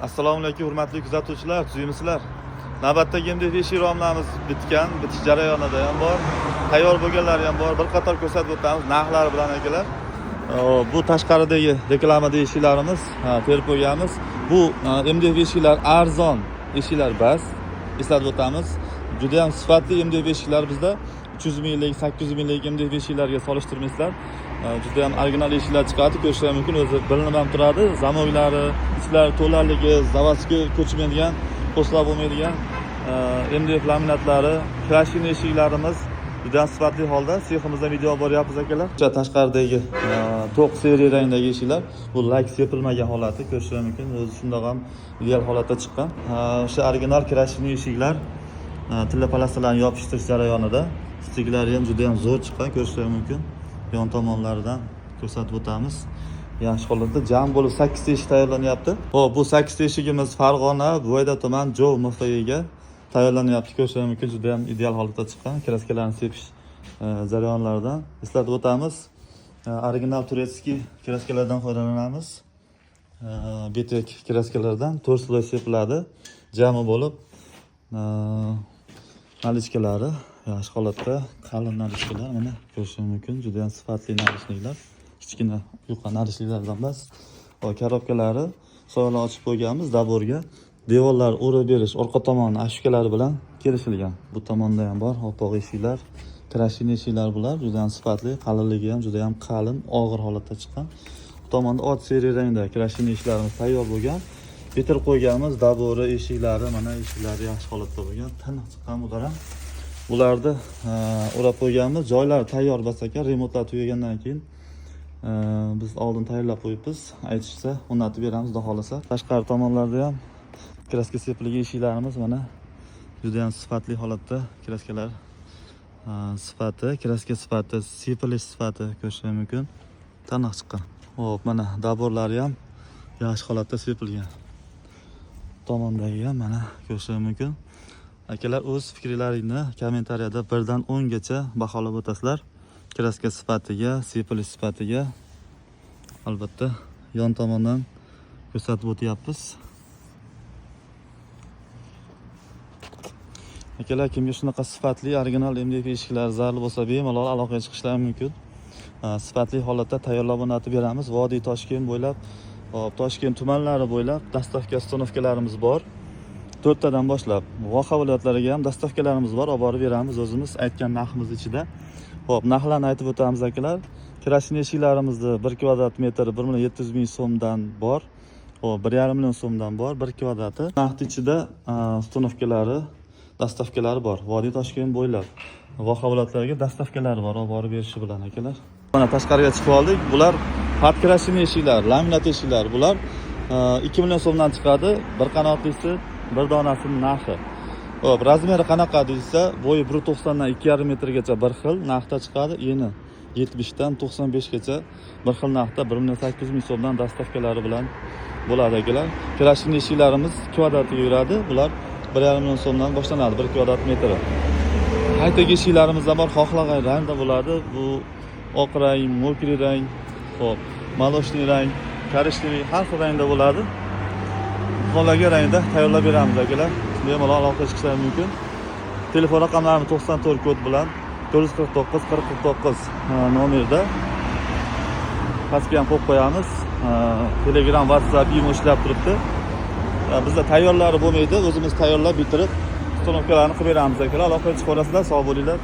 Assalomu alaykum hurmatli kuzatuvchilar, tuzuymisilar? Navbatdagi MDF romlarimiz bitgan, bitish jarayonida ham bor. Tayyor bo'lganlari ham bor. Bir qator ko'rsatib o'tamiz narxlari bilan akalar. Bu tashqaridagi reklamada eshiklarimiz, terib qo'yganmiz. Bu MDF eshiklar arzon eshiklar bas. Eslatib o'tamiz. Juda ham sifatli MDF eshiklar bizda 300 minglik, 800 minglik MDF eshiklarga solishtirmaysizlar. Juda ham original eshiklar chiqadi, ko'rishingiz mumkin. O'zi bilinib ham turadi. Zamoglari, ichlari to'larligi, zavodga ko'chmaydigan, qo'shilib bo'lmaydigan MDF laminatlari, krashin eshiklarimiz juda sifatli holda seximizda video boryapmiz akalar. Tashqaridagi to'q seriya rangdagi eshiklar, bu lak sepilmagan holati, ko'rishingiz mumkin. O'zi shundoq ham ideal holatda chiqqan. O'sha original krashin eshiklar tilla palastalarni yopishtirish jarayonida. Stiklari ham juda ham zo'r chiqqan, ko'rishingiz mumkin. Yon tomonlaridan ko'rsatib o'tamiz. Yaxshi holatda jam bo'lib 8 ta eshik tayyorlanyapti. Xo'p, bu 8 ta eshigimiz Farg'ona, Buvayda tuman Jov MFIga tayyorlanyapti. Ko'rishingiz mumkin, juda ham ideal holatda chiqqan. Kraskalarni sepish jarayonlaridan eslatib o'tamiz. Original turetskiy kraskalardan foydalanamiz. Betek kraskalardan 4 sloy sepiladi. Jami bo'lib nalichkalari yaxshi holatda, qalin nalishkalar, mana ko'rishingiz mumkin, juda ham sifatli nalishliklar. Kichkina yuqa nalishliklardan emas. Va korobkalari soylar ochib qo'yganmiz daborga. Devorlar o'rab berish orqa tomoni ashkalari bilan kelishilgan. Bu tomonda ham bor oppoq eshiklar, krashin eshiklar bular, juda ham sifatli, qalinligi ham juda ham qalin, og'ir holatda chiqqan. Bu tomonda och seriya rangda krashin eshiklarimiz tayyor bo'lgan. Bitirib qo'yganmiz dabori eshiklari, mana eshiklari yaxshi holatda bo'lgan. Tiniq chiqqan bular ham. Bularni o'rab qo'yganmiz. Joylari tayyor bas ekan, remontlar tugagandan keyin biz oldin tayyorlab qo'yibmiz. Aytishsa, o'rnatib beramiz, xudo xolasa. Tashqari tomonlarda ham kraska sepilgan eshiklarimiz mana juda ham sifatli holatda kraskalar sifati, kraska sifati, sepilish sifati ko'rishingiz mumkin. Taniq chiqqan. Xo'p, mana daborlari ham yaxshi holatda sepilgan. Tomondagi ham mana ko'rishingiz mumkin. Akalar, o'z fikrlaringizni kommentariyada 1 dan 10 gacha baholab o'tasizlar. Kraska sifatiga, sepilish sifatiga. Albatta, yon tomondan ko'rsatib o'tyapmiz. Akalar, kimga shunaqa sifatli original MDF eshiklar zarur bo'lsa, bemalol aloqaga chiqishlari mumkin. Sifatli holatda tayyorlab o'rnatib beramiz. Vodiy Toshkent bo'ylab, Toshkent tumanlari bo'ylab dastavka ustanovkalarimiz bor. 4 tadan boshlab Voha viloyatlariga ham dastavkalarimiz bor, olib borib beramiz o'zimiz aytgan narximiz ichida. Xo'p, narxlarni aytib o'tamiz akalar. Krashin eshiklarimizni 1 kvadrat metri 1,7 ming so'mdan bor. Xo'p, 1,5 million so'mdan bor 1 kvadrati. Narx ichida ustanovkalari, dastavkalari bor. Vodiy Toshkent bo'ylab Voha viloyatlariga dastavkalari bor, olib borib berishi bilan akalar. Mana tashqariga chiqib oldik. Bular pat krashin eshiklar, laminat eshiklar. Bular 2 million so'mdan chiqadi. Bir qanotlisi, bir donasining narxi. Xo'p, razmeri qanaqa desa, bo'yi 1,90 dan 2,5 metrgacha bir xil narxda chiqadi. Eni 70 dan 95 gacha bir xil narxda 1,8 ming so'mdan dastavkalari bilan bo'ladi akalar. Krashin eshiklarimiz kvadratiga yuradi. Bular 1,5 million so'mdan boshlanadi 1 kvadrat metri. Qaytagi eshiklarimiz ham bor, xohlagan rangda bo'ladi. Bu oq rang, mokri rang, xo'p, maloshniy rang, korishniy har xil rangda bo'ladi. Xohlagan rangda tayyorlab beramiz akalar. Bemalol aloqa chiqishlari mumkin. Telefon raqamlarimiz 94 kod bilan 449 4049 nomerda pastga ham qo'yib qo'yamiz. Telegram, WhatsApp imo ishlab turibdi. Bizda tayyorlari bo'lmaydi, o'zimiz tayyorlab bitirib ustanovkalarni qilib beramiz akalar. Aloqaga chiqib olasizlar, sog' bo'linglar.